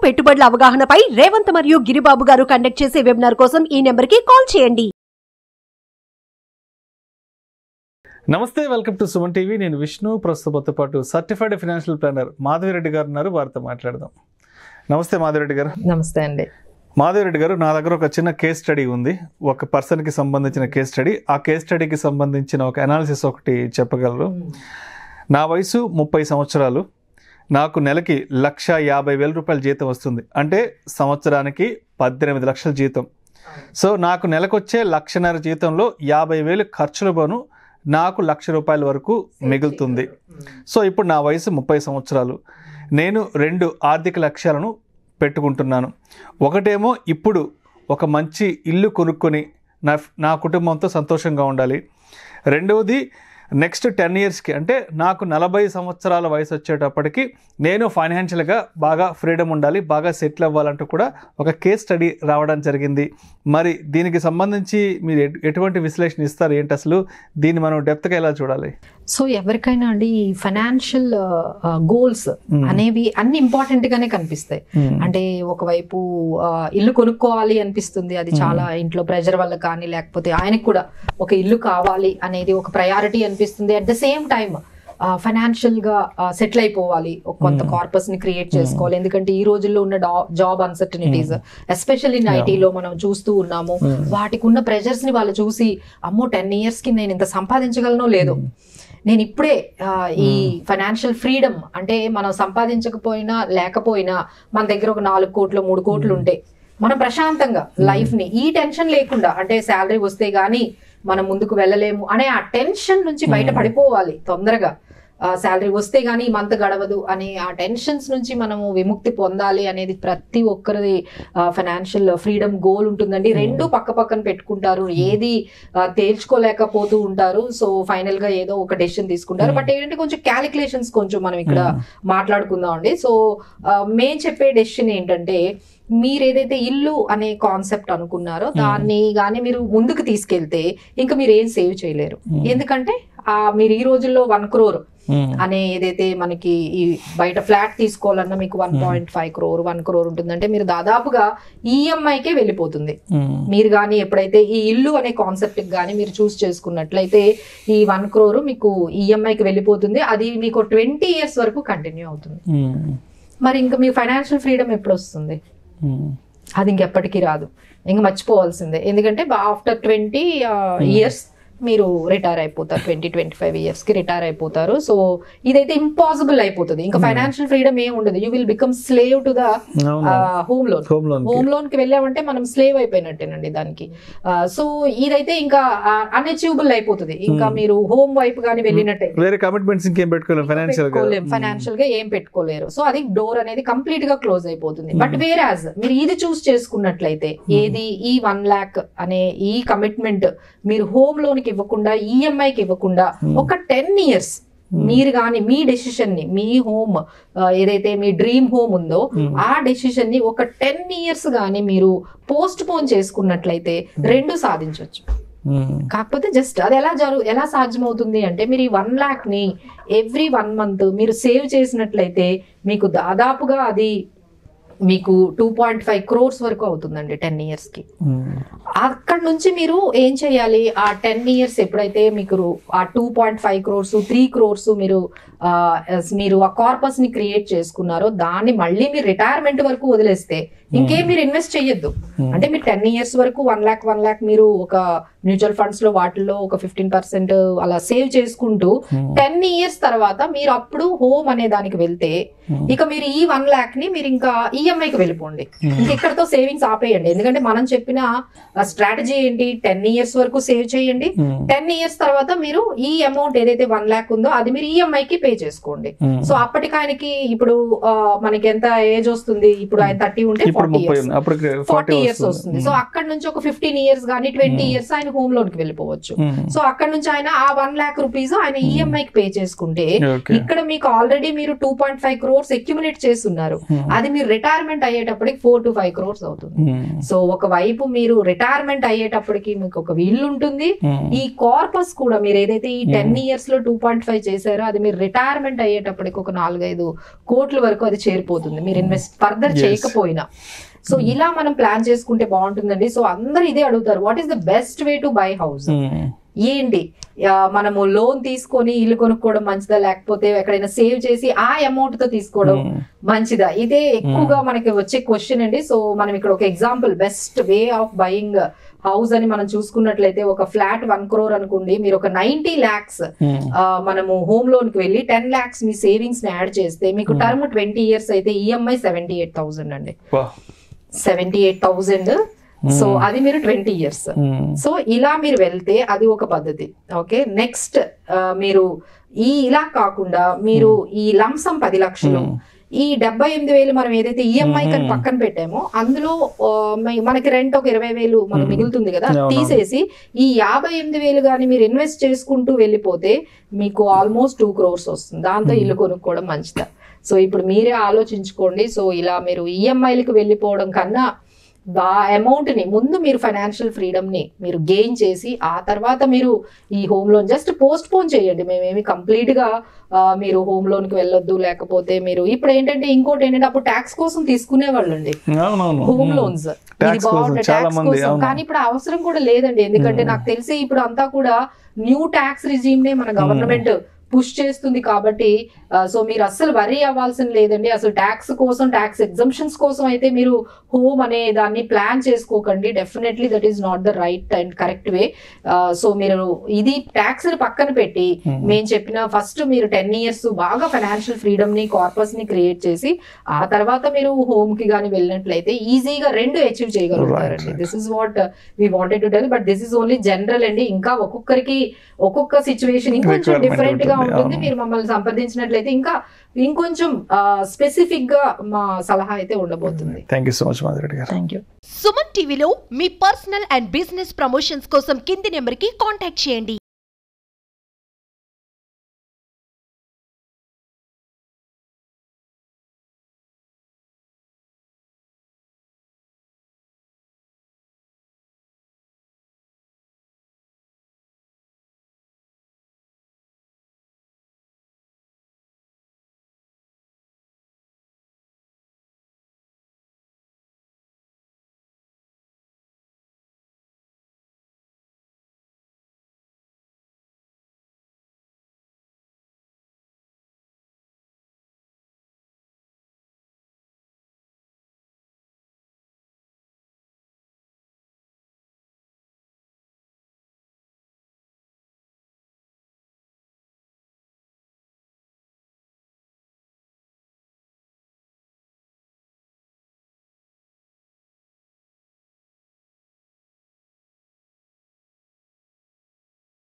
పెట్టుబడుల అవగాహనపై రేవంత్ మరియు గిరిబాబు గారు కండక్ట్ చేసే వెబినార్ కోసం ఈ నెంబర్కి కాల్ చేయండి. నమస్తే, వెల్కమ్ టు సుమన్ టీవీ. నేను విష్ణు. ప్రస్తుతంతో పాటు సర్టిఫైడ్ ఫైనాన్షియల్ ప్లానర్ మాధవిరెడ్డి గారు ఉన్నారు. వారితో మాట్లాడదాం. నమస్తే మాధవిరెడ్డి గారు. నమస్తే అండి. మాధవిరెడ్డి గారు, నా దగ్గర ఒక చిన్న కేస్ స్టడీ ఉంది. ఒక పర్సన్కి సంబంధించిన కేస్ స్టడీ. ఆ కేస్ స్టడీకి సంబంధించిన ఒక అనాలిసిస్ ఒకటి చెప్పగలరు? నా వయసు 30 సంవత్సరాలు. నాకు నెలకి 1,50,000 రూపాయల జీతం వస్తుంది. అంటే సంవత్సరానికి 18 లక్షల జీతం. సో నాకు నెలకొచ్చే 1,50,000 జీతంలో 50,000 ఖర్చులు పోను, నాకు 1,00,000 రూపాయల వరకు మిగులుతుంది. సో ఇప్పుడు నా వయసు 30 సంవత్సరాలు. నేను 2 ఆర్థిక లక్ష్యాలను పెట్టుకుంటున్నాను. ఒకటేమో ఇప్పుడు ఒక మంచి ఇల్లు కొనుక్కొని నా కుటుంబంతో సంతోషంగా ఉండాలి. రెండవది నెక్స్ట్ 10 ఇయర్స్కి, అంటే నాకు 40 సంవత్సరాల వయసు వచ్చేటప్పటికి నేను ఫైనాన్షియల్గా బాగా ఫ్రీడమ్ ఉండాలి, బాగా సెటిల్ అవ్వాలంటూ కూడా ఒక కేస్ స్టడీ రావడం జరిగింది. మరి దీనికి సంబంధించి మీరు ఎటువంటి విశ్లేషణ ఇస్తారు? ఏంటి అసలు దీన్ని మనం డెప్త్గా ఎలా చూడాలి? సో ఎవరికైనా అండి ఈ ఫైనాన్షియల్ గోల్స్ అనేవి అన్ని ఇంపార్టెంట్ గానే కనిపిస్తాయి. అంటే ఒకవైపు ఇల్లు కొనుక్కోవాలి అనిపిస్తుంది, అది చాలా ఇంట్లో ప్రెషర్ వల్ల కానీ, లేకపోతే ఆయనకు కూడా ఒక ఇల్లు కావాలి అనేది ఒక ప్రయారిటీ అనిపిస్తుంది. At the same time financial గా సెటిల్ అయిపోవాలి, కొంత కార్పస్ ని క్రియేట్ చేసుకోవాలి. ఎందుకంటే ఈ రోజుల్లో ఉన్న జాబ్ అన్సర్టనిటీస్, ఎస్పెషల్లీ ఇన్ ఐటీలో మనం చూస్తూ ఉన్నాము. వాటికి ఉన్న ప్రెషర్స్ ని వాళ్ళు చూసి, అమ్మో 10 ఇయర్స్ కి నేను ఇంత సంపాదించగలనో లేదో, నేను ఇప్పుడే ఈ ఫైనాన్షియల్ ఫ్రీడమ్, అంటే మనం సంపాదించకపోయినా లేకపోయినా మన దగ్గర ఒక 4 కోట్లు 3 కోట్లు ఉంటే మనం ప్రశాంతంగా లైఫ్ ని ఈ టెన్షన్ లేకుండా, అంటే శాలరీ వస్తే గానీ మనం ముందుకు వెళ్ళలేము అనే ఆ టెన్షన్ నుంచి బయట పడిపోవాలి తొందరగా. శాలరీ వస్తే గానీ ఈ మంత్ గడవదు అనే ఆ టెన్షన్స్ నుంచి మనము విముక్తి పొందాలి అనేది ప్రతి ఒక్కరిది ఫైనాన్షియల్ ఫ్రీడమ్ గోల్ ఉంటుందండి. రెండు పక్క పక్కన పెట్టుకుంటారు, ఏది తేల్చుకోలేకపోతూ ఉంటారు. సో ఫైనల్ గా ఏదో ఒక డెసిషన్ తీసుకుంటారు. బట్ ఏంటంటే కొంచెం క్యాలిక్యులేషన్స్ కొంచెం మనం ఇక్కడ మాట్లాడుకుందాం అండి. సో మేము చెప్పే డెసిషన్ ఏంటంటే, మీరు ఏదైతే ఇల్లు అనే కాన్సెప్ట్ అనుకున్నారో దాన్ని కానీ మీరు ముందుకు తీసుకెళ్తే ఇంకా మీరు ఏం సేవ్ చేయలేరు. ఎందుకంటే మీరు ఈ రోజుల్లో 1 crore అనే ఏదైతే మనకి ఈ బయట ఫ్లాట్ తీసుకోవాలన్నా మీకు 1.5 crore 1 crore ఉంటుందంటే మీరు దాదాపుగా ఈఎంఐకే వెళ్ళిపోతుంది. మీరు కానీ ఎప్పుడైతే ఈ ఇల్లు అనే కాన్సెప్ట్ కానీ మీరు చూస్ చేసుకున్నట్లయితే ఈ 1 crore మీకు ఈఎంఐకి వెళ్ళిపోతుంది. అది మీకు 20 years వరకు కంటిన్యూ అవుతుంది. మరి ఇంకా మీ ఫైనాన్షియల్ ఫ్రీడమ్ ఎప్పుడు వస్తుంది? అది ఇంకెప్పటికీ రాదు, ఇంక మర్చిపోవాల్సిందే. ఎందుకంటే ఆఫ్టర్ 20 years మీరు రిటైర్ అయిపోతారు, 20-25 years కి రిటైర్ అయిపోతారు. సో ఇదైతే ఇంపాసిబుల్ అయిపోతుంది. ఇంకా ఫైనాన్షియల్ ఫ్రీడమ్ ఏం ఉండదు. You will become slave to the home loan. Home loan కి వెళ్ళామంటే మనం స్లేవ్ అయిపోయినట్టేనండి దానికి. సో ఇదైతే ఇంకా అన్అచీవబుల్ అయిపోతుంది. ఇంకా మీరు హోమ్ వైపు కానీ వెళ్ళినట్టే ఫైనాన్షియల్ గా ఏం పెట్టుకోలేరు. సో అది డోర్ అనేది కంప్లీట్ గా క్లోజ్ అయిపోతుంది. బట్ వేరాజ్ మీరు ఇది చూస్ చేసుకున్నట్లయితే, ఏది ఈ 1 lakh అనే ఈ కమిట్మెంట్ మీరు హోమ్ లోన్ ఇవ్వకుండా, ఈఎంఐకి ఇవ్వకుండా ఒక 10 years మీరు కానీ మీ డెసిషన్ ని, మీ హోమ్ ఏదైతే మీ డ్రీమ్ హోమ్ ఉందో ఆ డెసిషన్ ని ఒక 10 years గానీ మీరు పోస్ట్ పోన్ చేసుకున్నట్లయితే 2 సాధించవచ్చు. కాకపోతే జస్ట్ అది ఎలా సాధ్యమవుతుంది అంటే, మీరు ఈ 1 lakh ని ఎవ్రీ 1 month మీరు సేవ్ చేసినట్లయితే మీకు దాదాపుగా అది మీకు 2.5 crores వరకు అవుతుందండి 10 years కి. అక్కడ నుంచి మీరు ఏం చేయాలి? ఆ 10 years ఎప్పుడైతే మీకు ఆ 2.5 crores 3 crores మీరు ఆ కార్పస్ ని క్రియేట్ చేసుకున్నారో దాన్ని మళ్ళీ మీరు రిటైర్మెంట్ వరకు వదిలేస్తే ఇంకేం మీరు ఇన్వెస్ట్ చెయ్యొద్దు. అంటే మీరు 10 years వరకు 1 lakh మీరు ఒక మ్యూచువల్ ఫండ్స్ లో వాటిల్లో ఒక 15% అలా సేవ్ చేసుకుంటూ 10 years తర్వాత మీరు అప్పుడు హోమ్ అనే దానికి వెళ్తే ఇక మీరు ఈ 1 lakh ని మీరు ఇంకా ఈఎంఐకి వెళ్ళిపోండి. ఇంకెక్కడితో సేవింగ్స్ ఆపేయండి. ఎందుకంటే మనం చెప్పిన స్ట్రాటజీ ఏంటి? 10 years వరకు సేవ్ చేయండి. 10 years తర్వాత మీరు ఈ అమౌంట్ ఏదైతే 1 lakh ఉందో అది మీరు ఈఎంఐకి పే చేసుకోండి. సో అప్పటికి ఆయనకి ఇప్పుడు మనకి ఎంత ఏజ్ వస్తుంది? ఇప్పుడు ఆయన 30 ఉంటే 40 years వస్తుంది. సో అక్కడ నుంచి ఒక 15 years కానీ 20 years ఆయన హోమ్ లోన్ కి వెళ్ళిపోవచ్చు. సో అక్కడ నుంచి ఆయన ఆ 1 lakh rupees ఆయన ఈఎంఐకి పే చేసుకుంటే ఇక్కడ మీకు ఆల్రెడీ మీరు 2.5 crores అక్యుములేట్ చేస్తున్నారు. అది మీరు రిటైర్మెంట్ అయ్యేటప్పటికి 4 to 5 crores అవుతుంది. సో ఒకవైపు మీరు రిటైర్మెంట్ అయ్యేటప్పటికి మీకు ఒక ఇల్లు ఉంటుంది. ఈ కార్పస్ కూడా మీరు ఏదైతే ఈ 10 years లో 2.5 చేశారో అది మీరు రిటైర్మెంట్ అయ్యేటప్పటికి ఒక 4-5 కోట్ల వరకు అది చేరిపోతుంది మీరు ఇన్వెస్ట్ ఫర్దర్ చేయకపోయినా. సో ఇలా మనం ప్లాన్ చేసుకుంటే బాగుంటుందండి. సో అందరు ఇదే అడుగుతారు, what is the best way to buy house? ఏంటి మనము లోన్ తీసుకొని ఇల్లు కొనుక్కోవడం మంచిదా, లేకపోతే ఎక్కడైనా సేవ్ చేసి ఆ అమౌంట్ తో తీసుకోవడం మంచిదా? ఇదే ఎక్కువగా మనకి వచ్చే క్వశ్చన్ అండి. సో మనం ఇక్కడ ఒక example best way of buying house అని మనం చూసుకున్నట్లయితే, ఒక ఫ్లాట్ 1 crore అనుకోండి, మీరు ఒక 90 lakhs మనము హోమ్ లోన్ కి వెళ్ళి 10 lakhs మీ సేవింగ్స్ ని యాడ్ చేస్తే మీకు టర్మ్ 20 years అయితే ఈఎంఐ 78,000 అండి. 78,000. సో అది మీరు 20 years. సో ఇలా మీరు వెళ్తే అది ఒక పద్ధతి. ఓకే, నెక్స్ట్ మీరు ఇలా కాకుండా మీరు ఈ లంసమ్ 10 లక్షలు, ఈ 78,000 మనం ఏదైతే ఈఎంఐ కని పక్కన పెట్టామో అందులో మనకి రెంట్ ఒక 20,000 మనకు మిగులుతుంది కదా, తీసేసి ఈ 58,000 కానీ మీరు ఇన్వెస్ట్ చేసుకుంటూ వెళ్ళిపోతే మీకు ఆల్మోస్ట్ 2 crores వస్తుంది. దాంతో ఇల్లు కొనుక్కోవడం మంచిదా? సో ఇప్పుడు మీరే ఆలోచించుకోండి. సో ఇలా మీరు ఈఎంఐలకు వెళ్ళిపోవడం కన్నా ఆ అమౌంట్ ని ముందు మీరు ఫైనాన్షియల్ ఫ్రీడమ్ ని మీరు గెయిన్ చేసి ఆ తర్వాత మీరు ఈ home loan just post phone చేయండి. మేమేమి కంప్లీట్ గా మీరు హోమ్ లోన్ కి వెళ్ళొద్దు, లేకపోతే మీరు ఇప్పుడు ఏంటంటే ఇంకోటి ఏంటంటే అప్పుడు ట్యాక్స్ కోసం తీసుకునే వాళ్ళండి హోమ్ లోన్స్, ఇది బాగుంటుంది ట్యాక్స్ కోసం. కానీ ఇప్పుడు అవసరం కూడా లేదండి, ఎందుకంటే నాకు తెలిసి ఇప్పుడు అంతా కూడా న్యూ ట్యాక్స్ రిజీమ్ నే మన గవర్నమెంట్ పుష్ చేస్తుంది కాబట్టి సో మీరు అస్సలు వరీ అవ్వాల్సిన లేదండి. అసలు ట్యాక్స్ కోసం, ట్యాక్స్ ఎగ్జంప్షన్స్ కోసం అయితే మీరు హోమ్ అనే దాన్ని ప్లాన్ చేసుకోకండి. Definitely that is not the right and correct way. So మీరు ఇది ట్యాక్స్ పక్కన పెట్టి మేము చెప్పిన ఫస్ట్ మీరు 10 years బాగా ఫైనాన్షియల్ ఫ్రీడమ్ ని, కార్పస్ ని క్రియేట్ చేసి ఆ తర్వాత మీరు హోమ్ కి కానీ వెళ్ళినట్లయితే ఈజీగా 2 అచీవ్ చేయగలుగుతారండి. This is what we wanted to tell, but this is only general అండి. ఇంకా ఒక్కొక్కరికి ఒక్కొక్క సిచ్యువేషన్ ఇంకొంచెం డిఫరెంట్ గా ఉంటుంది. మీరు మమ్మల్ని సంప్రదించినట్లయితే ఇంకా ఇంకొంచెం స్పెసిఫిక్ గా మా సలహా అయితే ఉండబోతుంది. Thank you so much Madhuri గారు. Thank you. సుమన్ టీవీలో మీ పర్సనల్ అండ్ బిజినెస్ ప్రమోషన్స్ కోసం కింది నెంబర్ కి కాంటాక్ట్ చేయండి.